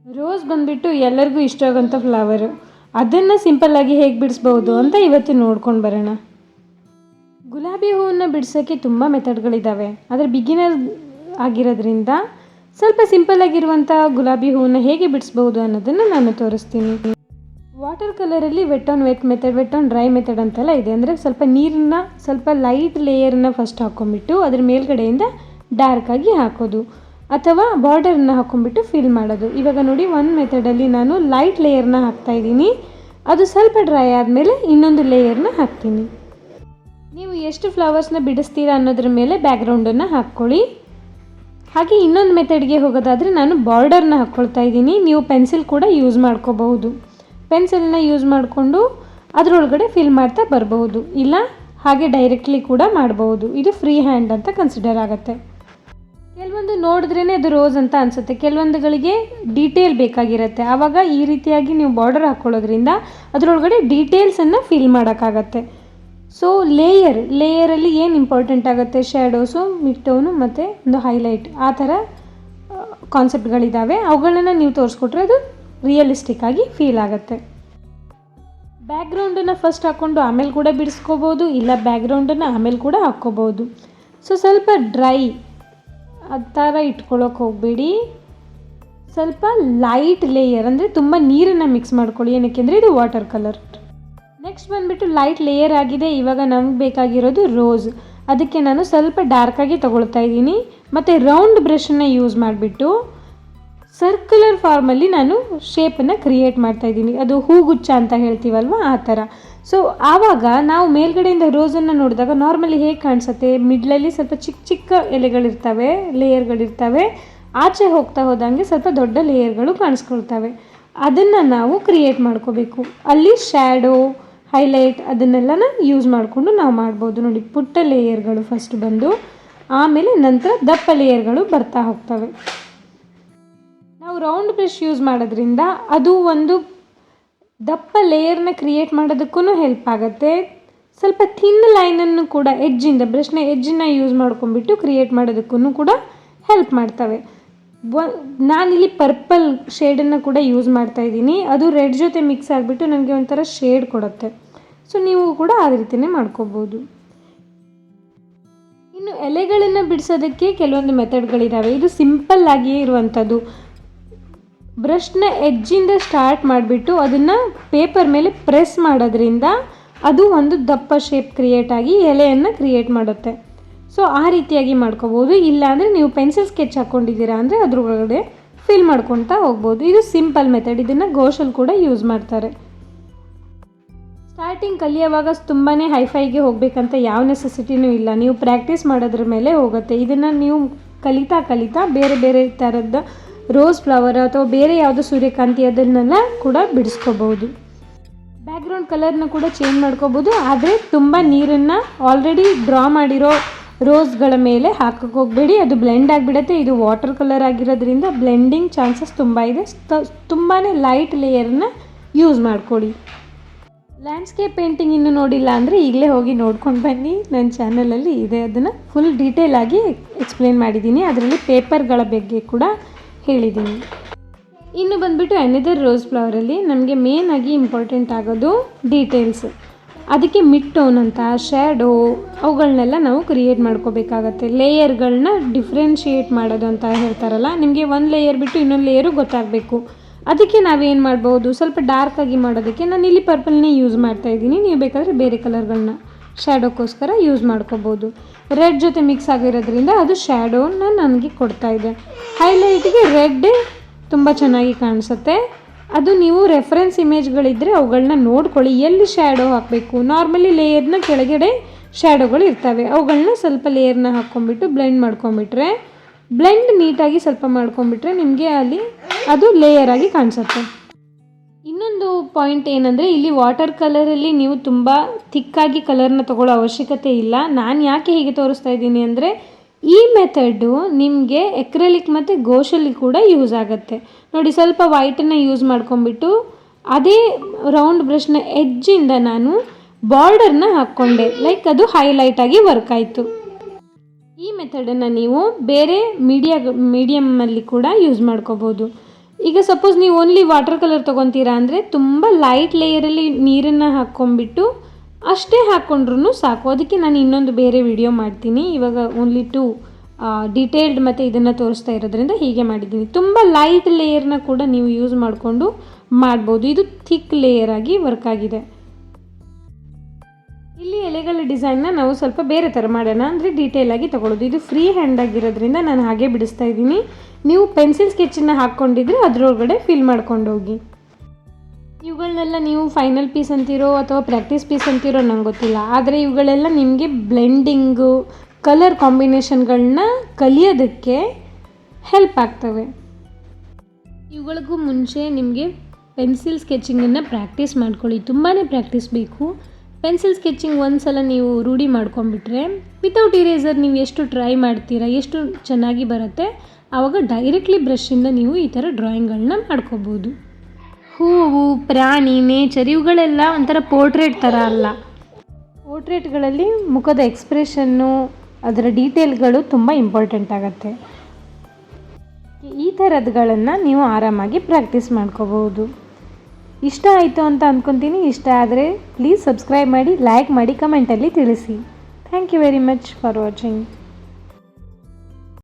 Rose ಬಂದುಬಿಟ್ಟು ಎಲ್ಲರಿಗೂ ಇಷ್ಟ ಆಗೋಂಥ ಫ್ಲವರು. ಅದನ್ನು ಸಿಂಪಲ್ಲಾಗಿ ಹೇಗೆ ಬಿಡಿಸ್ಬೋದು ಅಂತ ಇವತ್ತು ನೋಡ್ಕೊಂಡು ಬರೋಣ. ಗುಲಾಬಿ ಹೂವನ್ನು ಬಿಡಿಸೋಕ್ಕೆ ತುಂಬ ಮೆಥಡ್ಗಳಿದ್ದಾವೆ. ಆದರೆ ಬಿಗಿನರ್ ಆಗಿರೋದ್ರಿಂದ ಸ್ವಲ್ಪ ಸಿಂಪಲ್ಲಾಗಿರುವಂಥ ಗುಲಾಬಿ ಹೂವನ್ನು ಹೇಗೆ ಬಿಡಿಸ್ಬೋದು ಅನ್ನೋದನ್ನು ನಾನು ತೋರಿಸ್ತೀನಿ. ವಾಟರ್ ಕಲರಲ್ಲಿ wet on wet method, wet on dry method ಅಂತೆಲ್ಲ ಇದೆ. ಅಂದರೆ ಸ್ವಲ್ಪ ನೀರನ್ನ ಸ್ವಲ್ಪ ಲೈಟ್ ಲೇಯರನ್ನ ಫಸ್ಟ್ ಹಾಕ್ಕೊಂಬಿಟ್ಟು ಅದ್ರ ಮೇಲ್ಗಡೆಯಿಂದ ಡಾರ್ಕಾಗಿ ಹಾಕೋದು, ಅಥವಾ ಬಾರ್ಡರನ್ನ ಹಾಕ್ಕೊಂಬಿಟ್ಟು ಫಿಲ್ ಮಾಡೋದು. ಇವಾಗ ನೋಡಿ, ಒಂದು ಮೆಥಡಲ್ಲಿ ನಾನು ಲೈಟ್ ಲೇಯರ್ನ ಹಾಕ್ತಾಯಿದ್ದೀನಿ. ಅದು ಸ್ವಲ್ಪ ಡ್ರೈ ಆದಮೇಲೆ ಇನ್ನೊಂದು ಲೇಯರ್ನ ಹಾಕ್ತೀನಿ. ನೀವು ಎಷ್ಟು ಫ್ಲವರ್ಸ್ನ ಬಿಡಿಸ್ತೀರಾ ಅನ್ನೋದ್ರ ಮೇಲೆ ಬ್ಯಾಕ್ಗ್ರೌಂಡನ್ನು ಹಾಕ್ಕೊಳ್ಳಿ. ಹಾಗೆ ಇನ್ನೊಂದು ಮೆಥಡ್ಗೆ ಹೋಗೋದಾದರೆ ನಾನು ಬಾರ್ಡರ್ನ ಹಾಕ್ಕೊಳ್ತಾ ಇದ್ದೀನಿ. ನೀವು ಪೆನ್ಸಿಲ್ ಕೂಡ ಯೂಸ್ ಮಾಡ್ಕೋಬಹುದು. ಪೆನ್ಸಿಲ್ನ ಯೂಸ್ ಮಾಡಿಕೊಂಡು ಅದರೊಳಗಡೆ ಫಿಲ್ ಮಾಡ್ತಾ ಬರಬಹುದು, ಇಲ್ಲ ಹಾಗೆ ಡೈರೆಕ್ಟ್ಲಿ ಕೂಡ ಮಾಡಬಹುದು. ಇದು ಫ್ರೀ ಹ್ಯಾಂಡ್ ಅಂತ ಕನ್ಸಿಡರ್ ಆಗುತ್ತೆ. ಕೆಲವೊಂದು ನೋಡಿದ್ರೇ ಅದು ರೋಸ್ ಅಂತ ಅನಿಸುತ್ತೆ, ಕೆಲವೊಂದುಗಳಿಗೆ ಡೀಟೇಲ್ ಬೇಕಾಗಿರುತ್ತೆ. ಆವಾಗ ಈ ರೀತಿಯಾಗಿ ನೀವು ಬಾರ್ಡರ್ ಹಾಕ್ಕೊಳ್ಳೋದ್ರಿಂದ ಅದರೊಳಗಡೆ ಡೀಟೇಲ್ಸನ್ನು ಫಿಲ್ ಮಾಡೋಕ್ಕಾಗತ್ತೆ. ಸೊ ಲೇಯರಲ್ಲಿ ಏನು ಇಂಪಾರ್ಟೆಂಟ್ ಆಗುತ್ತೆ, ಶ್ಯಾಡೋಸು, ಮಿಡ್ ಟೋನು ಮತ್ತು ಒಂದು ಹೈಲೈಟ್, ಆ ಥರ ಕಾನ್ಸೆಪ್ಟ್ಗಳಿದ್ದಾವೆ. ಅವುಗಳನ್ನ ನೀವು ತೋರಿಸ್ಕೊಟ್ರೆ ಅದು ರಿಯಲಿಸ್ಟಿಕ್ ಆಗಿ ಫೀಲ್ ಆಗುತ್ತೆ. ಬ್ಯಾಕ್ಗ್ರೌಂಡನ್ನು ಫಸ್ಟ್ ಹಾಕ್ಕೊಂಡು ಆಮೇಲೆ ಕೂಡ ಬಿಡಿಸ್ಕೋಬೋದು, ಇಲ್ಲ ಬ್ಯಾಕ್ಗ್ರೌಂಡನ್ನು ಆಮೇಲೆ ಕೂಡ ಹಾಕ್ಕೋಬೋದು. ಸೊ ಸ್ವಲ್ಪ ಡ್ರೈ ಆ ಥರ ಇಟ್ಕೊಳ್ಳೋಕೆ ಹೋಗಬೇಡಿ. ಸ್ವಲ್ಪ ಲೈಟ್ ಲೇಯರ್, ಅಂದರೆ ತುಂಬ ನೀರನ್ನು ಮಿಕ್ಸ್ ಮಾಡ್ಕೊಳ್ಳಿ. ಏನಕ್ಕೆ ಅಂದರೆ ಇದು ವಾಟರ್ ಕಲರ್. ನೆಕ್ಸ್ಟ್ ಬಂದುಬಿಟ್ಟು ಲೈಟ್ ಲೇಯರ್ ಆಗಿದೆ. ಇವಾಗ ನಮ್ಗೆ ಬೇಕಾಗಿರೋದು ರೋಸ್. ಅದಕ್ಕೆ ನಾನು ಸ್ವಲ್ಪ ಡಾರ್ಕಾಗಿ ತೊಗೊಳ್ತಾ ಇದ್ದೀನಿ. ಮತ್ತು ರೌಂಡ್ ಬ್ರಷನ್ನು ಯೂಸ್ ಮಾಡಿಬಿಟ್ಟು ಸರ್ಕ್ಯುಲರ್ ಫಾರ್ಮಲ್ಲಿ ನಾನು ಶೇಪನ್ನು ಕ್ರಿಯೇಟ್ ಮಾಡ್ತಾಯಿದ್ದೀನಿ. ಅದು ಹೂಗುಚ್ಛ ಅಂತ ಹೇಳ್ತೀವಲ್ವ, ಆ ಥರ. ಸೊ ಆವಾಗ ನಾವು ಮೇಲ್ಗಡೆಯಿಂದ ರೋಸನ್ನು ನೋಡಿದಾಗ ನಾರ್ಮಲಿ ಹೇಗೆ ಕಾಣಿಸುತ್ತೆ, ಮಿಡ್ಲಲ್ಲಿ ಸ್ವಲ್ಪ ಚಿಕ್ಕ ಚಿಕ್ಕ ಎಲೆಗಳಿರ್ತವೆ, ಲೇಯರ್ಗಳಿರ್ತವೆ. ಆಚೆ ಹೋಗ್ತಾ ಹೋದಂಗೆ ಸ್ವಲ್ಪ ದೊಡ್ಡ ಲೇಯರ್ಗಳು ಕಾಣಿಸ್ಕೊಳ್ತವೆ. ಅದನ್ನು ನಾವು ಕ್ರಿಯೇಟ್ ಮಾಡ್ಕೋಬೇಕು. ಅಲ್ಲಿ ಶ್ಯಾಡೋ, ಹೈಲೈಟ್ ಅದನ್ನೆಲ್ಲನ ಯೂಸ್ ಮಾಡಿಕೊಂಡು ನಾವು ಮಾಡ್ಬೋದು. ನೋಡಿ, ಪುಟ್ಟ ಲೇಯರ್ಗಳು ಫಸ್ಟ್ ಬಂದು ಆಮೇಲೆ ನಂತರ ದಪ್ಪ ಲೇಯರ್ಗಳು ಬರ್ತಾ ಹೋಗ್ತವೆ. ನಾವು ರೌಂಡ್ ಬ್ರಷ್ ಯೂಸ್ ಮಾಡೋದ್ರಿಂದ ಅದು ಒಂದು ದಪ್ಪ ಲೇಯರ್ನ ಕ್ರಿಯೇಟ್ ಮಾಡೋದಕ್ಕೂ ಹೆಲ್ಪ್ ಆಗುತ್ತೆ. ಸ್ವಲ್ಪ ಥಿನ್ ಲೈನನ್ನು ಕೂಡ ಬ್ರಷ್ನ ಎಡ್ಜನ್ನು ಯೂಸ್ ಮಾಡ್ಕೊಂಡ್ಬಿಟ್ಟು ಕ್ರಿಯೇಟ್ ಮಾಡೋದಕ್ಕೂ ಕೂಡ ಹೆಲ್ಪ್ ಮಾಡ್ತವೆ. ನಾನಿಲ್ಲಿ ಪರ್ಪಲ್ ಶೇಡನ್ನು ಕೂಡ ಯೂಸ್ ಮಾಡ್ತಾಯಿದ್ದೀನಿ. ಅದು ರೆಡ್ ಜೊತೆ ಮಿಕ್ಸ್ ಆಗಿಬಿಟ್ಟು ನನಗೆ ಒಂಥರ ಶೇಡ್ ಕೊಡುತ್ತೆ. ಸೊ ನೀವು ಕೂಡ ಆ ರೀತಿಯೇ ಮಾಡ್ಕೋಬೋದು. ಇನ್ನು ಎಲೆಗಳನ್ನು ಬಿಡಿಸೋದಕ್ಕೆ ಕೆಲವೊಂದು ಮೆಥಡ್ಗಳಿದ್ದಾವೆ. ಇದು ಸಿಂಪಲ್ ಆಗಿಯೇ ಇರುವಂಥದ್ದು. ಬ್ರಷ್ನ ಎಡ್ಜಿಂದ ಸ್ಟಾರ್ಟ್ ಮಾಡಿಬಿಟ್ಟು ಅದನ್ನು ಪೇಪರ್ ಮೇಲೆ ಪ್ರೆಸ್ ಮಾಡೋದ್ರಿಂದ ಅದು ಒಂದು ದಪ್ಪ ಶೇಪ್ ಕ್ರಿಯೇಟ್ ಆಗಿ ಎಲೆಯನ್ನು ಕ್ರಿಯೇಟ್ ಮಾಡುತ್ತೆ. ಸೊ ಆ ರೀತಿಯಾಗಿ ಮಾಡ್ಕೋಬೋದು. ಇಲ್ಲಾಂದರೆ ನೀವು ಪೆನ್ಸಿಲ್ ಸ್ಕೆಚ್ ಹಾಕ್ಕೊಂಡಿದ್ದೀರಾ ಅಂದರೆ ಅದ್ರೊಳಗಡೆ ಫಿಲ್ ಮಾಡ್ಕೊತಾ ಹೋಗ್ಬೋದು. ಇದು ಸಿಂಪಲ್ ಮೆಥಡ್. ಇದನ್ನು ಗೋಶಲ್ಲಿ ಕೂಡ ಯೂಸ್ ಮಾಡ್ತಾರೆ. ಸ್ಟಾರ್ಟಿಂಗ್ ಕಲಿಯೋವಾಗ ತುಂಬಾ ಹೈಫೈಗೆ ಹೋಗಬೇಕಂತ ಯಾವ ನೆಸೆಸಿಟಿನೂ ಇಲ್ಲ. ನೀವು ಪ್ರಾಕ್ಟೀಸ್ ಮಾಡೋದ್ರ ಮೇಲೆ ಹೋಗುತ್ತೆ. ಇದನ್ನು ನೀವು ಕಲಿತಾ ಬೇರೆ ಬೇರೆ ಥರದ ರೋಸ್ ಫ್ಲವರ್ ಅಥವಾ ಬೇರೆ ಯಾವುದೋ ಸೂರ್ಯಕಾಂತಿ ಅದನ್ನೆಲ್ಲ ಕೂಡ ಬಿಡಿಸ್ಕೋಬೋದು. ಬ್ಯಾಕ್ಗ್ರೌಂಡ್ ಕಲರ್ನ ಕೂಡ ಚೇಂಜ್ ಮಾಡ್ಕೋಬೋದು. ಆದರೆ ತುಂಬ ನೀರನ್ನು ಆಲ್ರೆಡಿ ಡ್ರಾ ಮಾಡಿರೋ ರೋಸ್ಗಳ ಮೇಲೆ ಹಾಕಕ್ಕೆ ಹೋಗಬೇಡಿ, ಅದು ಬ್ಲೆಂಡ್ ಆಗಿಬಿಡುತ್ತೆ. ಇದು ವಾಟರ್ ಕಲರ್ ಆಗಿರೋದ್ರಿಂದ ಬ್ಲೆಂಡಿಂಗ್ ಚಾನ್ಸಸ್ ತುಂಬ ಇದೆ. ತುಂಬಾ ಲೈಟ್ ಲೇಯರ್ನ ಯೂಸ್ ಮಾಡ್ಕೊಳ್ಳಿ. ಲ್ಯಾಂಡ್ಸ್ಕೇಪ್ ಪೇಂಟಿಂಗ್ ಇನ್ನೂ ನೋಡಿಲ್ಲ ಅಂದರೆ ಈಗಲೇ ಹೋಗಿ ನೋಡ್ಕೊಂಡು ಬನ್ನಿ. ನನ್ನ ಚಾನಲಲ್ಲಿ ಇದೆ, ಅದನ್ನು ಫುಲ್ ಡೀಟೇಲ್ ಆಗಿ ಎಕ್ಸ್ಪ್ಲೇನ್ ಮಾಡಿದ್ದೀನಿ. ಅದರಲ್ಲಿ ಪೇಪರ್ಗಳ ಬಗ್ಗೆ ಕೂಡ ಹೇಳಿದ್ದೀನಿ. ಇನ್ನು ಬಂದುಬಿಟ್ಟು ಅನದರ್ ರೋಸ್ ಫ್ಲವರಲ್ಲಿ ನಮಗೆ ಮೇನ್ ಆಗಿ ಇಂಪಾರ್ಟೆಂಟ್ ಆಗೋದು ಡೀಟೇಲ್ಸ್. ಅದಕ್ಕೆ ಮಿಡ್ ಟೋನ್ ಅಂತ, ಶ್ಯಾಡೋ, ಅವುಗಳನ್ನೆಲ್ಲ ನಾವು ಕ್ರಿಯೇಟ್ ಮಾಡ್ಕೋಬೇಕಾಗತ್ತೆ. ಲೇಯರ್ಗಳನ್ನ ಡಿಫ್ರೆನ್ಷಿಯೇಟ್ ಮಾಡೋದು ಅಂತ ಹೇಳ್ತಾರಲ್ಲ, ನಿಮಗೆ ಒಂದು ಲೇಯರ್ ಬಿಟ್ಟು ಇನ್ನೊಂದು ಲೇಯರು ಗೊತ್ತಾಗಬೇಕು. ಅದಕ್ಕೆ ನಾವೇನು ಮಾಡ್ಬೋದು, ಸ್ವಲ್ಪ ಡಾರ್ಕಾಗಿ ಮಾಡೋದಕ್ಕೆ ನಾನು ಇಲ್ಲಿ ಪರ್ಪಲ್ನೇ ಯೂಸ್ ಮಾಡ್ತಾಯಿದ್ದೀನಿ. ನೀವು ಬೇಕಾದರೆ ಬೇರೆ ಕಲರ್ಗಳನ್ನ ಶ್ಯಾಡೋಕ್ಕೋಸ್ಕರ ಯೂಸ್ ಮಾಡ್ಕೋಬೋದು. ರೆಡ್ ಜೊತೆ ಮಿಕ್ಸ್ ಆಗಿರೋದ್ರಿಂದ ಅದು ಶ್ಯಾಡೋನ ನನಗೆ ಕೊಡ್ತಾಯಿದೆ. ಹೈಲೈಟಿಗೆ ರೆಡ್ಡೇ ತುಂಬ ಚೆನ್ನಾಗಿ ಕಾಣಿಸುತ್ತೆ. ಅದು ನೀವು ರೆಫರೆನ್ಸ್ ಇಮೇಜ್ಗಳಿದ್ದರೆ ಅವುಗಳನ್ನ ನೋಡ್ಕೊಳ್ಳಿ, ಎಲ್ಲಿ ಶ್ಯಾಡೋ ಹಾಕಬೇಕು. ನಾರ್ಮಲಿ ಲೇಯರ್ನ ಕೆಳಗಡೆ ಶ್ಯಾಡೋಗಳು ಇರ್ತವೆ, ಅವುಗಳನ್ನ ಸ್ವಲ್ಪ ಲೇಯರ್ನ ಹಾಕ್ಕೊಂಬಿಟ್ಟು ಬ್ಲೆಂಡ್ ಮಾಡ್ಕೊಂಬಿಟ್ರೆ, ಬ್ಲೆಂಡ್ ನೀಟಾಗಿ ಸ್ವಲ್ಪ ಮಾಡ್ಕೊಂಬಿಟ್ರೆ ನಿಮಗೆ ಅಲ್ಲಿ ಅದು ಲೇಯರ್ ಆಗಿ ಕಾಣಿಸುತ್ತೆ. ಇನ್ನೊಂದು ಪಾಯಿಂಟ್ ಏನಂದರೆ, ಇಲ್ಲಿ ವಾಟರ್ ಕಲರಲ್ಲಿ ನೀವು ತುಂಬ ಥಿಕ್ಕಾಗಿ ಕಲರ್ನ ತೊಗೊಳ್ಳೋ ಅವಶ್ಯಕತೆ ಇಲ್ಲ. ನಾನು ಯಾಕೆ ಹೀಗೆ ತೋರಿಸ್ತಾ ಇದ್ದೀನಿ ಅಂದರೆ, ಈ ಮೆಥಡು ನಿಮಗೆ ಎಕ್ರೆಲಿಕ್ ಮತ್ತು ಗೋಶಲ್ಲಿ ಕೂಡ ಯೂಸ್ ಆಗುತ್ತೆ. ನೋಡಿ, ಸ್ವಲ್ಪ ವೈಟನ್ನು ಯೂಸ್ ಮಾಡ್ಕೊಂಬಿಟ್ಟು ಅದೇ ರೌಂಡ್ ಬ್ರಷ್ನ ಎಡ್ಜಿಂದ ನಾನು ಬಾರ್ಡರ್ನ ಹಾಕ್ಕೊಂಡೆ. ಲೈಕ್ ಅದು ಹೈಲೈಟಾಗಿ ವರ್ಕ್ ಆಯಿತು. ಈ ಮೆಥಡನ್ನು ನೀವು ಬೇರೆ ಮೀಡಿಯಮ್ಮಲ್ಲಿ ಕೂಡ ಯೂಸ್ ಮಾಡ್ಕೋಬೋದು. ಈಗ ಸಪೋಸ್ ನೀವು ಓನ್ಲಿ ವಾಟರ್ ಕಲರ್ ತೊಗೊತೀರಾ ಅಂದರೆ ತುಂಬ ಲೈಟ್ ಲೇಯರಲ್ಲಿ ನೀರನ್ನು ಹಾಕ್ಕೊಂಬಿಟ್ಟು ಅಷ್ಟೇ ಹಾಕ್ಕೊಂಡ್ರೂ ಸಾಕು. ಅದಕ್ಕೆ ನಾನು ಇನ್ನೊಂದು ಬೇರೆ ವಿಡಿಯೋ ಮಾಡ್ತೀನಿ. ಇವಾಗ ಓನ್ಲಿ ಡೀಟೇಲ್ಡ್ ಮತ್ತು ಇದನ್ನು ತೋರಿಸ್ತಾ ಇರೋದ್ರಿಂದ ಹೀಗೆ ಮಾಡಿದ್ದೀನಿ. ತುಂಬ ಲೈಟ್ ಲೇಯರ್ನ ಕೂಡ ನೀವು ಯೂಸ್ ಮಾಡಿಕೊಂಡು ಮಾಡ್ಬೋದು. ಇದು ಥಿಕ್ ಲೇಯರ್ ಆಗಿ ವರ್ಕ್ ಆಗಿದೆ. ಇಲ್ಲಿ ಎಲೆಗಳ ಡಿಸೈನ್ನ ನಾವು ಸ್ವಲ್ಪ ಬೇರೆ ಥರ ಮಾಡೋಣ, ಅಂದರೆ ಡೀಟೇಲಾಗಿ ತೊಗೊಳ್ಳೋದು. ಇದು ಫ್ರೀ ಹ್ಯಾಂಡ್ ಆಗಿರೋದ್ರಿಂದ ನಾನು ಹಾಗೆ ಬಿಡಿಸ್ತಾ ಇದ್ದೀನಿ. ನೀವು ಪೆನ್ಸಿಲ್ ಸ್ಕೆಚ್ಚನ್ನು ಹಾಕ್ಕೊಂಡಿದ್ರೆ ಅದರೊಳಗಡೆ ಫಿಲ್ ಮಾಡ್ಕೊಂಡು ಹೋಗಿ. ಇವುಗಳನ್ನೆಲ್ಲ ನೀವು ಫೈನಲ್ ಪೀಸ್ ಅಂತೀರೋ ಅಥವಾ ಪ್ರಾಕ್ಟೀಸ್ ಪೀಸ್ ಅಂತೀರೋ ನಂಗೆ ಗೊತ್ತಿಲ್ಲ, ಆದರೆ ಇವುಗಳೆಲ್ಲ ನಿಮಗೆ ಬ್ಲೆಂಡಿಂಗು, ಕಲರ್ ಕಾಂಬಿನೇಷನ್ಗಳನ್ನ ಕಲಿಯೋದಕ್ಕೆ ಹೆಲ್ಪ್ ಆಗ್ತವೆ. ಇವುಗಳಿಗೂ ಮುಂಚೆ ನಿಮಗೆ ಪೆನ್ಸಿಲ್ ಸ್ಕೆಚಿಂಗನ್ನು ಪ್ರಾಕ್ಟೀಸ್ ಮಾಡ್ಕೊಳ್ಳಿ. ತುಂಬಾ ಪ್ರಾಕ್ಟೀಸ್ ಬೇಕು. ಪೆನ್ಸಿಲ್ ಸ್ಕೆಚಿಂಗ್ ಒಂದು ಸಲ ನೀವು ರೂಢಿ ಮಾಡ್ಕೊಂಡ್ಬಿಟ್ರೆ ವಿತೌಟ್ ಇರೇಸರ್ ನೀವು ಎಷ್ಟು ಟ್ರೈ ಮಾಡ್ತೀರಾ, ಎಷ್ಟು ಚೆನ್ನಾಗಿ ಬರುತ್ತೆ, ಆವಾಗ ಡೈರೆಕ್ಟ್ಲಿ ಬ್ರಷಿಂದ ನೀವು ಈ ಥರ ಡ್ರಾಯಿಂಗ್ಗಳನ್ನ ಮಾಡ್ಕೋಬೋದು. ಹೂವು, ಪ್ರಾಣಿ, ನೇಚರ್ ಇವುಗಳೆಲ್ಲ ಒಂಥರ ಪೋರ್ಟ್ರೇಟ್ ಥರ ಅಲ್ಲ. ಪೋರ್ಟ್ರೇಟ್ಗಳಲ್ಲಿ ಮುಖದ ಎಕ್ಸ್ಪ್ರೆಷನ್ನು, ಅದರ ಡೀಟೇಲ್ಗಳು ತುಂಬ ಇಂಪಾರ್ಟೆಂಟ್ ಆಗುತ್ತೆ. ಈ ಥರದ್ಗಳನ್ನು ನೀವು ಆರಾಮಾಗಿ ಪ್ರಾಕ್ಟೀಸ್ ಮಾಡ್ಕೋಬೋದು. ಇಷ್ಟ ಆಯಿತು ಅಂತ ಅಂದ್ಕೊತೀನಿ. ಇಷ್ಟ ಆದರೆ ಪ್ಲೀಸ್ ಸಬ್ಸ್ಕ್ರೈಬ್ ಮಾಡಿ, ಲೈಕ್ ಮಾಡಿ, ಕಮೆಂಟಲ್ಲಿ ತಿಳಿಸಿ. Thank you very much for watching.